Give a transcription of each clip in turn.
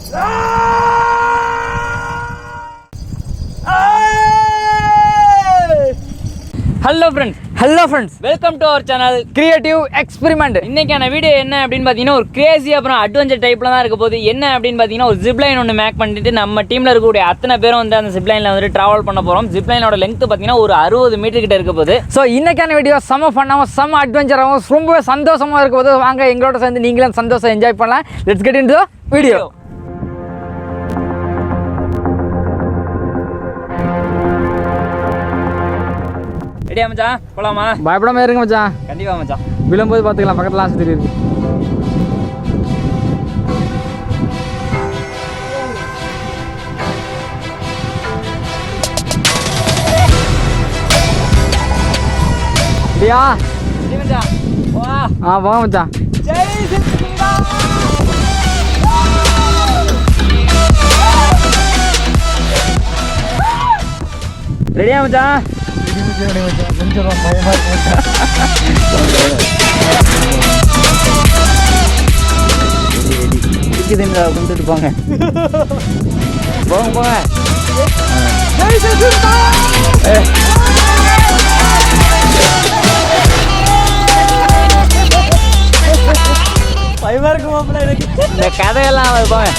Hello friends, welcome to our channel Creative Experiment. இன்னைக்கான video என்ன அப்படினு பாத்தீங்கன்னா ஒரு கிரேசி அப்புறம் அட்வென்ச்சர் டைப்ல தான் இருக்க போகுது. என்ன அப்படினு பாத்தீங்கன்னா ஒரு zipline ஒன்னு மேக் பண்ணிட்டு நம்ம டீம்ல இருக்கக்கூடிய அத்தனை பேரும் வந்து அந்த ziplineல வந்து டிராவல் பண்ண போறோம். ziplineோட லெங்த் பாத்தீங்கன்னா ஒரு 60 மீட்டர் கிட்ட இருக்க போகுது. சோ இன்னைக்கான வீடியோ செம ஃபன்னாவும் செம அட்வென்ச்சராவும் ரொம்ப சந்தோஷமா இருக்க போகுது. வாங்க எங்களோட சேர்ந்து நீங்களும் சந்தோஷம் என்ஜாய் பண்ணலாம். Let's get into the video. ரெடியா மச்சான்? போலாமா? பயப்படாம இருங்க மச்சான். கண்டிப்பா மச்சான். விழும்போது பாத்துக்கலாம். பக்கத்துல ஆஸ்பத்திரி இருக்கு. ரெடியா? ரெடி மச்சான். வா. போங்க மச்சான். ஜெய் சித்ரா. ரெடியா மச்சான்? கொஞ்சம் பயமா இருக்கு. கொண்டுட்டு போங்க போங்க போங்க. பயமா இருக்கு மாப்பிள்ள எனக்கு இந்த கதையெல்லாம் போங்க போங்க.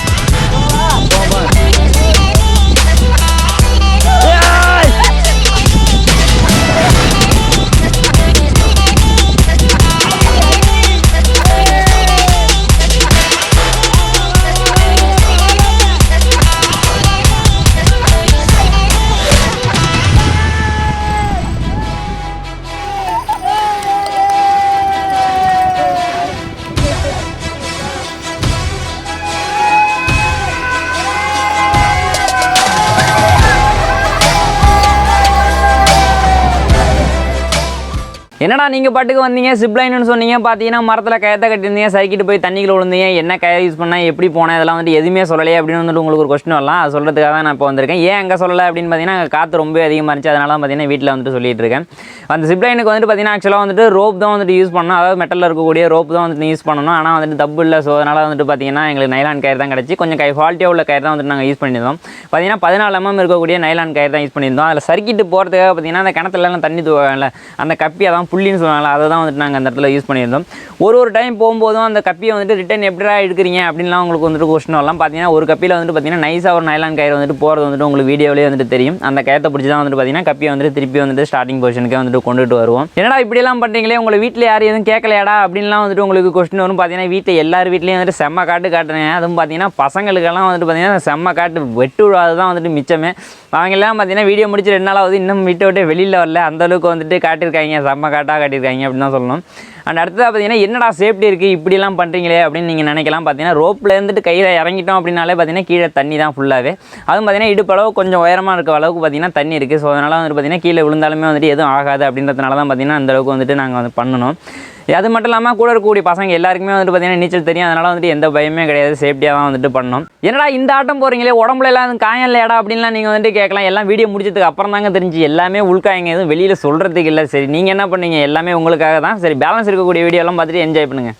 என்னடா நீங்கள் பாட்டுக்கு வந்தீங்க ஜிப்லைன்னு சொன்னீங்க, பார்த்தீங்கன்னா மரத்தில் கயத்தை கட்டியிருந்தீங்க, சைக்கிட்டு போய் தண்ணிக்குள்ள விழுந்தீங்க, என்ன கயை யூஸ் பண்ணால் எப்படி போனேன் இதெல்லாம் வந்துட்டு எதுவுமே சொல்லலையே அப்படின்னு வந்துட்டு உங்களுக்கு ஒரு கொஸ்டின் வரலாம். அது சொல்கிறதுக்காக தான் நான் இப்போ வந்திருக்கேன். ஏன் அங்கே சொல்லலை அப்படின்னு பார்த்தீங்கன்னா அங்கே காற்று ரொம்ப அதிகமாக இருந்துச்சு, அதனால பார்த்தீங்கன்னா வீட்டில் வந்துட்டு சொல்லிட்டு இருக்கேன். அந்த ஜிப்லைனுக்கு வந்துட்டு பார்த்தீங்கன்னா ஆக்சுவலாக வந்துட்டு ரோப் தான் வந்துட்டு யூஸ் பண்ணணும், அதாவது மெட்டலில் இருக்கக்கூடிய ரோப் தான் வந்துட்டு யூஸ் பண்ணணும். ஆனால் வந்துட்டு தப்பு இல்லை. ஸோ அதனால் வந்துட்டு பார்த்தீங்கன்னா எங்களுக்கு நைலான் கயிறு தான் கிடச்சி, கொஞ்சம் குவாலிட்டியாக உள்ள கயிறு தான் வந்துட்டு நாங்கள் யூஸ் பண்ணியிருந்தோம். பார்த்தீங்கன்னா 14 mm இருக்கக்கூடிய நைலான் கயிறு தான் யூஸ் பண்ணியிருந்தோம். அதில் சர்க்கிட்டு போகிறதுக்காக பார்த்தீங்கன்னா அந்த கிணத்துலலாம் தண்ணி தூவாங்கல்ல, அந்த கப்பி அதான் புள்ளின்னு சொல்லுவாங்களா, அதை தான் வந்துட்டு நாங்கள் அந்த இடத்துல யூஸ் பண்ணியிருந்தோம். ஒரு டைம் போகும்போதும் அந்த கப்பியை வந்துட்டு ரிட்டன் எப்படிடா எடுக்கிறீங்க அப்படின்லாம் உங்களுக்கு வந்துட்டு கொஸ்டின் வரலாம். பார்த்தீங்கன்னா ஒரு கப்பியில் வந்துட்டு பார்த்தீங்கன்னா நைஸாக ஒரு நைலான் கயிறு வந்துட்டு போகிறது வந்துட்டு உங்களுக்கு வீடியோவிலே வந்துட்டு தெரியும். அந்த கயத்தை பிடிச்சி தான் வந்துட்டு பார்த்தீங்கன்னா கப்பியை வந்துட்டு திருப்பி வந்துட்டு ஸ்டார்டிங் பொசிஷனுக்கே வந்துட்டு கொண்டுட்டு வருவோம். என்னடா இப்படியெல்லாம் பண்ணுறீங்களே, உங்களை வீட்டில் யாரும் எதுவும் கேட்கலையாடா அப்படின்லாம் வந்துட்டு உங்களுக்கு கொஸ்டின் வரும். பார்த்தீங்கன்னா வீட்டில் எல்லார் வீட்லேயும் வந்துட்டு செம்ம காட்டு காட்டுறேன். அதுவும் பார்த்தீங்கன்னா பசங்களுக்கெல்லாம் வந்துட்டு பார்த்தீங்கன்னா செம்ம காட்டு வெட்டு விழாது தான் வந்துட்டு மிச்சமே. அவங்கெல்லாம் பார்த்தீங்கன்னா வீடியோ முடிச்சு 2 நாளாவது இன்னும் வீட்டை விட்டு வெளியில் வரல, அந்தளவுக்கு வந்துட்டு காட்டியிருக்காங்க, செம்ம காட்டாக காட்டியிருக்காங்க அப்படின்னு தான் சொல்லணும். அண்ட் அடுத்ததாக பார்த்தீங்கன்னா என்னடா சேஃப்டி இருக்குது இப்படிலாம் பண்ணுறீங்களே அப்படின்னு நீங்கள் நினைக்கலாம். பார்த்தீங்கன்னா ரோப்பில் இருந்துட்டு கையில் இறங்கிட்டோம் அப்படின்னாலே பார்த்தீங்கன்னா கீழே தண்ணி தான் ஃபுல்லாகவே. அதுவும் பார்த்தீங்கன்னா இடுப்பளவு கொஞ்சம் உயரமாக இருக்க அளவுக்கு பார்த்தீங்கன்னா தண்ணி இருக்குது. ஸோ அதனால் வந்துட்டு பார்த்தீங்கன்னா கீழே விழுந்தாலுமே வந்துட்டு எதுவும் ஆகாது அப்படின்றதுனால தான் பார்த்தீங்கன்னா அந்தளவுக்கு வந்துட்டு நாங்கள் வந்து பண்ணணும். அது மட்டும் இல்லாமல் கூட இருக்கக்கூடிய பசங்க எல்லாருக்குமே வந்துட்டு பார்த்தீங்கன்னா நீச்சல் தெரியும், அதனால் வந்துட்டு எந்த பயமே கிடையாது, சேஃப்டியாக தான் வந்துட்டு பண்ணணும். என்னடா இந்த ஆட்டம் போகிறீங்களே, உடம்புல எல்லாம் காயம் இல்லையாடா அப்படின்லாம் நீங்கள் வந்துட்டு கேட்கலாம். எல்லாம் வீடியோ முடிச்சதுக்கு அப்புறம் தாங்க தெரிஞ்சு எல்லாமே உள்காயங்க, எதுவும் வெளியில் சொல்கிறதுக்கு இல்லை. சரி நீங்கள் என்ன பண்ணீங்க, எல்லாமே உங்களுக்காக தான். சரி பேலன்ஸ் இருக்கக்கூடிய வீடியோலாம் பார்த்துட்டு என்ஜாய் பண்ணுங்கள்.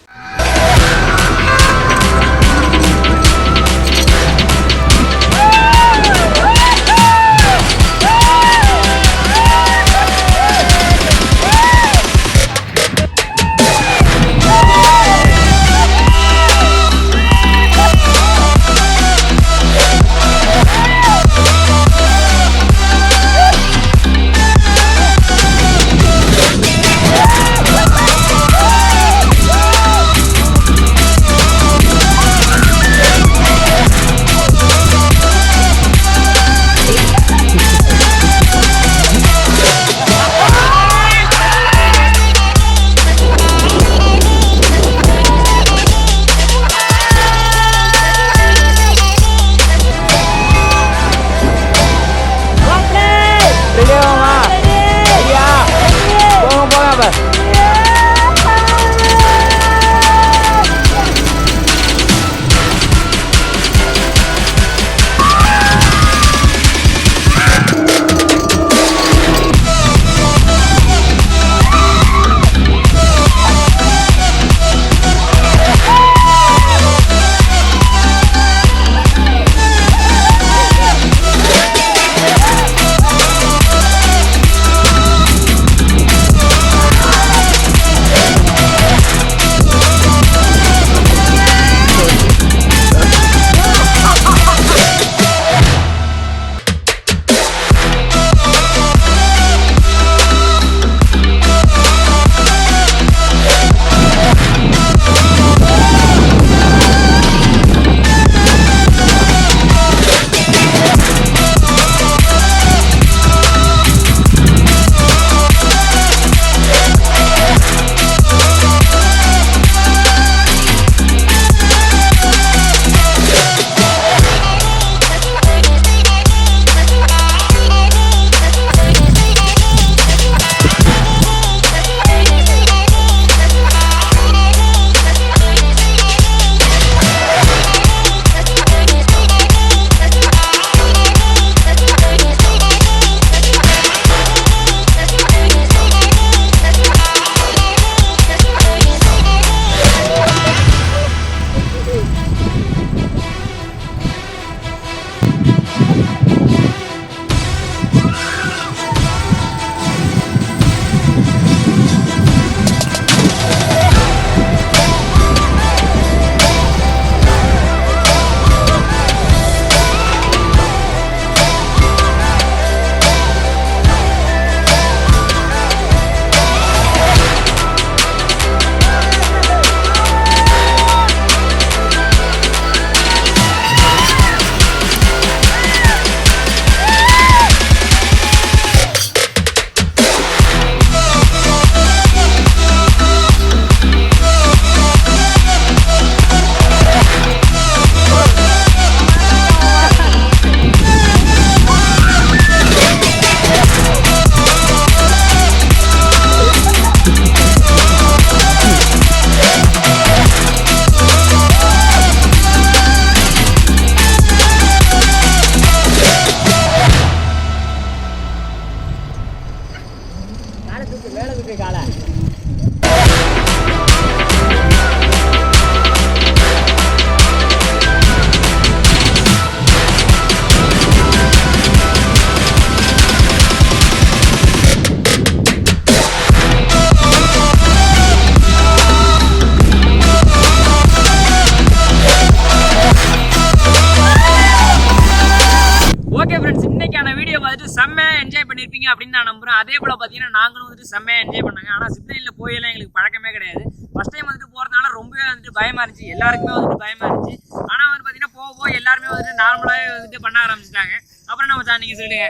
பண்ணியிருப்பீங்க அப்படின்னு நான் நம்புறேன். அதே போல் பார்த்தீங்கன்னா நாங்களும் வந்துட்டு செம்மையாக என்ஜாய் பண்ணாங்க. ஆனால் ஜிப்லைனில் போயெல்லாம் எங்களுக்கு பழக்கமே கிடையாது. ஃபஸ்ட் டைம் வந்துட்டு போகிறதுனால ரொம்பவே வந்துட்டு பயமாக இருந்துச்சு, எல்லாருக்குமே வந்துட்டு பயமாக இருந்துச்சு. ஆனால் வந்து பார்த்தீங்கன்னா போக எல்லாருமே வந்துட்டு நார்மலாகவே வந்துட்டு பண்ண ஆரம்பிச்சிட்டாங்க. அப்புறம் நம்ம மச்சான் நீங்கள் சொல்லுங்க.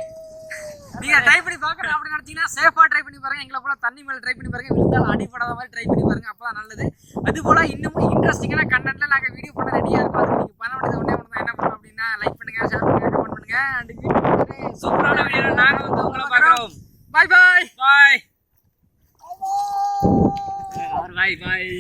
நீங்கள் ட்ரை பண்ணி பார்க்கணும் அப்படி நினச்சிங்கன்னா சேஃபாக ட்ரை பண்ணி பாருங்கள். எங்களை போல தண்ணி மேலே ட்ரை பண்ணி பாருங்கள், விழுந்தாலும் அடிப்படாத மாதிரி ட்ரை பண்ணி பாருங்கள், அப்போ தான் நல்லது. அதுபோல் இன்னமும் இன்ட்ரெஸ்டிங்கான கண்டென்ட்டில் நாங்கள் வீடியோ பண்ண ரெடியாக இருக்கோம். அதுக்கு நீங்கள் பண்ண வேண்டியது ஒன்றே ஒன்று தான். என்ன பண்ணணும் அப்படின்னா லைக் பண்ணுங்கள், ஷேர் பண்ணுங்கள், கமெண்ட் பண்ணுங்கள். அண்ட் வீடியோ சூப்பரான வீடியோ நாங்கள் வந்து உங்களை பார்க்குறோம். பாய் பாய் பாய் பாய் பாய்.